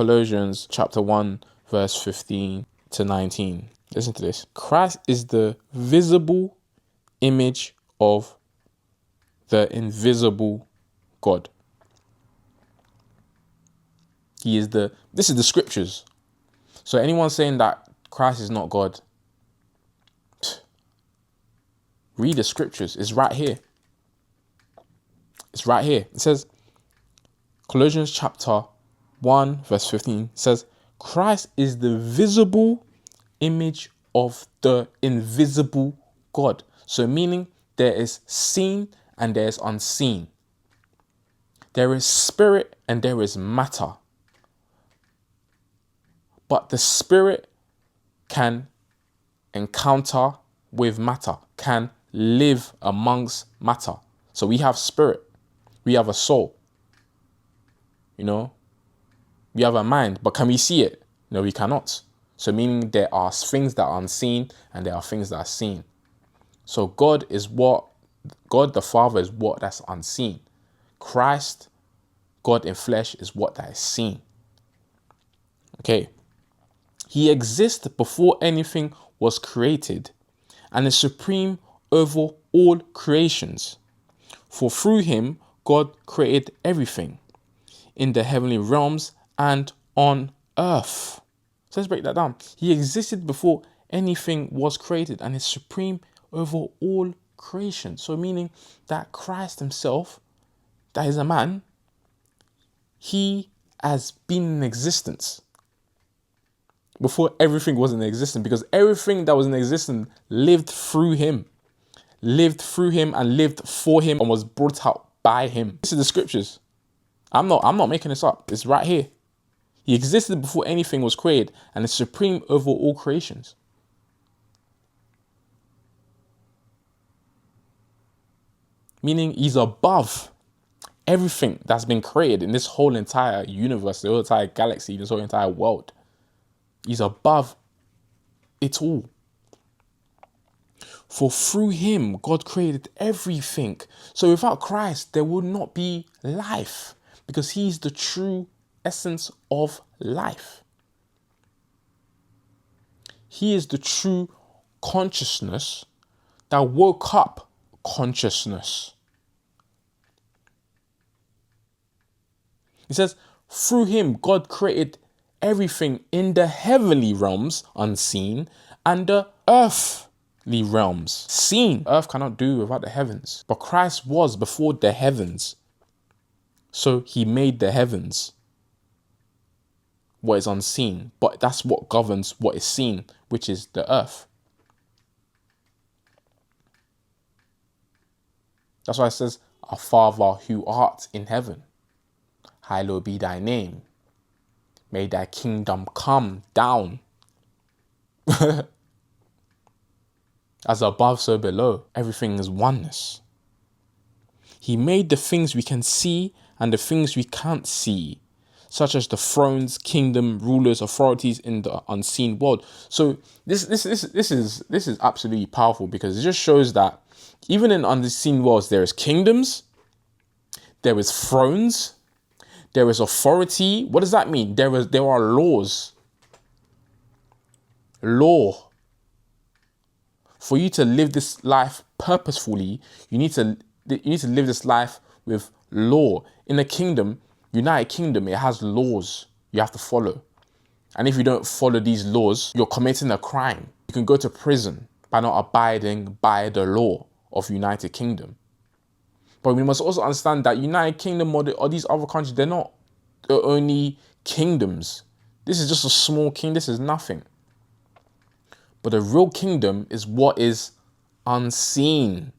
Colossians chapter 1, verse 15 to 19. Listen to this. Christ is the visible image of the invisible God. This is the scriptures. So anyone saying that Christ is not God, read the scriptures. It's right here. It's right here. It says, Colossians chapter 1, verse 15 says, Christ is the visible image of the invisible God. So meaning there is seen and there is unseen. There is spirit and there is matter. But the spirit can encounter with matter, can live amongst matter. So we have spirit, we have a soul, we have a mind, but can we see it? No, we cannot. So meaning there are things that are unseen and there are things that are seen. So God the Father is what that's unseen. Christ, God in flesh, is what that is seen. Okay. He exists before anything was created and is supreme over all creations. For through him, God created everything in the heavenly realms and on earth. So let's break that down. He existed before anything was created and is supreme over all creation. So meaning that Christ himself, that is a man, he has been in existence before everything was in existence, because everything that was in existence lived through him and lived for him and was brought out by him. This is the scriptures. I'm not making this up. It's right here. He existed before anything was created and is supreme over all creations. Meaning he's above everything that's been created in this whole entire universe, the whole entire galaxy, this whole entire world. He's above it all. For through him, God created everything. So without Christ, there would not be life, because he's the true essence of life. He is the true consciousness that woke up consciousness. It says, through him, God created everything in the heavenly realms, unseen, and the earthly realms, seen. Earth cannot do without the heavens. But Christ was before the heavens. So he made the heavens, what is unseen. But that's what governs what is seen, which is the earth. That's why it says, Our Father who art in heaven, hallowed be thy name. May thy kingdom come down. As above, so below. Everything is oneness. He made the things we can see and the things we can't see, such as the thrones, kingdom, rulers, authorities in the unseen world. So this is absolutely powerful, because it just shows that even in unseen worlds, there is kingdoms, there is thrones, there is authority. What does that mean? There are laws. Law. For you to live this life purposefully, you need to live this life with law. In a kingdom, United Kingdom, it has laws you have to follow. And if you don't follow these laws, you're committing a crime. You can go to prison by not abiding by the law of United Kingdom. But we must also understand that United Kingdom or these other countries, they're not the only kingdoms. This is just a small kingdom. This is nothing. But the real kingdom is what is unseen.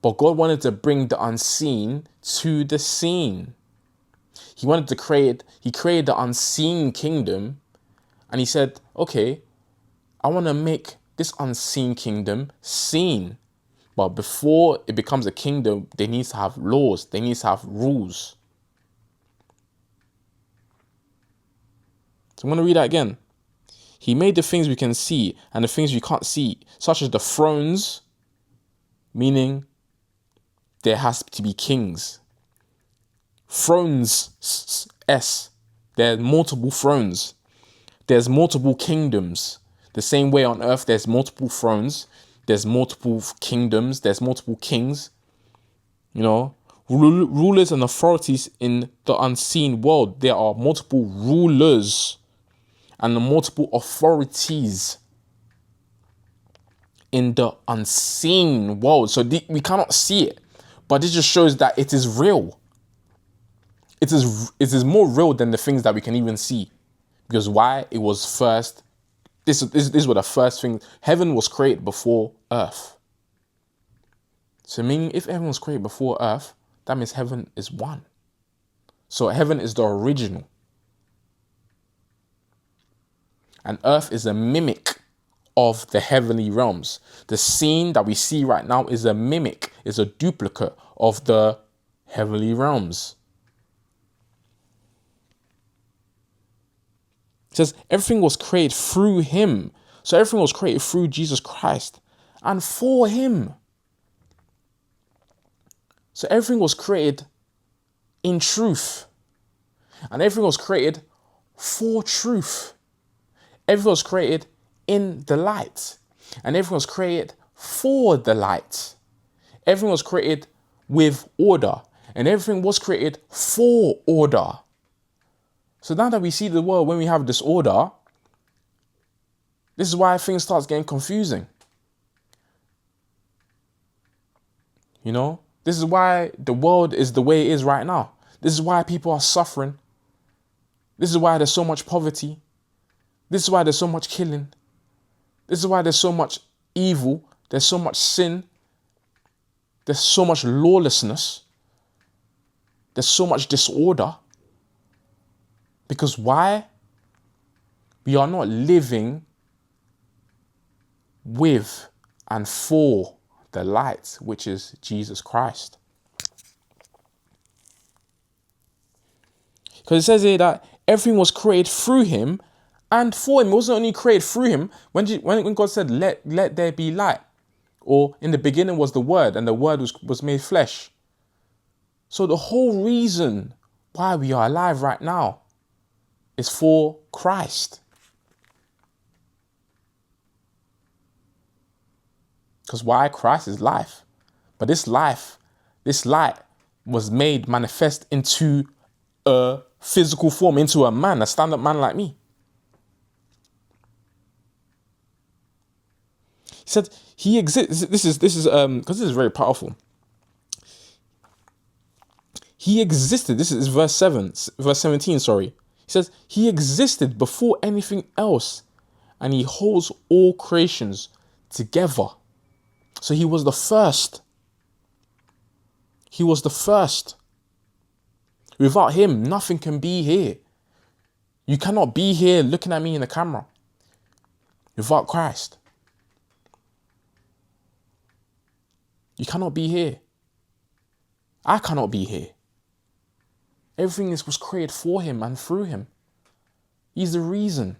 But God wanted to bring the unseen to the seen. He created the unseen kingdom, and he said, okay, I want to make this unseen kingdom seen. But before it becomes a kingdom, they need to have laws. They need to have rules. So I'm going to read that again. He made the things we can see and the things we can't see, such as the thrones, meaning there has to be kings. Thrones, There are multiple thrones. There's multiple kingdoms. The same way on earth, there's multiple thrones. There's multiple kingdoms. There's multiple kings. You know, rulers and authorities in the unseen world. There are multiple rulers and multiple authorities in the unseen world. So we cannot see it, but this just shows that it is real. It is more real than the things that we can even see. Because why? It was first. This were the first thing. Heaven was created before earth. So meaning if heaven was created before earth, that means heaven is one. So heaven is the original. And earth is a mimic of the heavenly realms. The scene that we see right now is a mimic, is a duplicate of the heavenly realms. It says everything was created through him. So everything was created through Jesus Christ and for him. So everything was created in truth. And everything was created for truth. Everything was created in the light. And everything was created for the light. Everything was created with order. And everything was created for order. So now that we see the world when we have disorder, this is why things start getting confusing. You know, this is why the world is the way it is right now. This is why people are suffering. This is why there's so much poverty. This is why there's so much killing. This is why there's so much evil. There's so much sin. There's so much lawlessness. There's so much disorder. Because why? We are not living with and for the light, which is Jesus Christ. Because it says here that everything was created through him and for him. It wasn't only created through him. When God said, let there be light. Or in the beginning was the word, and the word was made flesh. So the whole reason why we are alive right now is for Christ. Because why? Christ is life. But this life, this light was made manifest into a physical form, into a man, a stand-up man like me. He said he exists. This is because this is very powerful. He existed. This is verse 17, sorry. He says he existed before anything else, and he holds all creations together. So he was the first. He was the first. Without him, nothing can be here. You cannot be here looking at me in the camera without Christ. You cannot be here. I cannot be here. Everything was created for him and through him. He's the reason.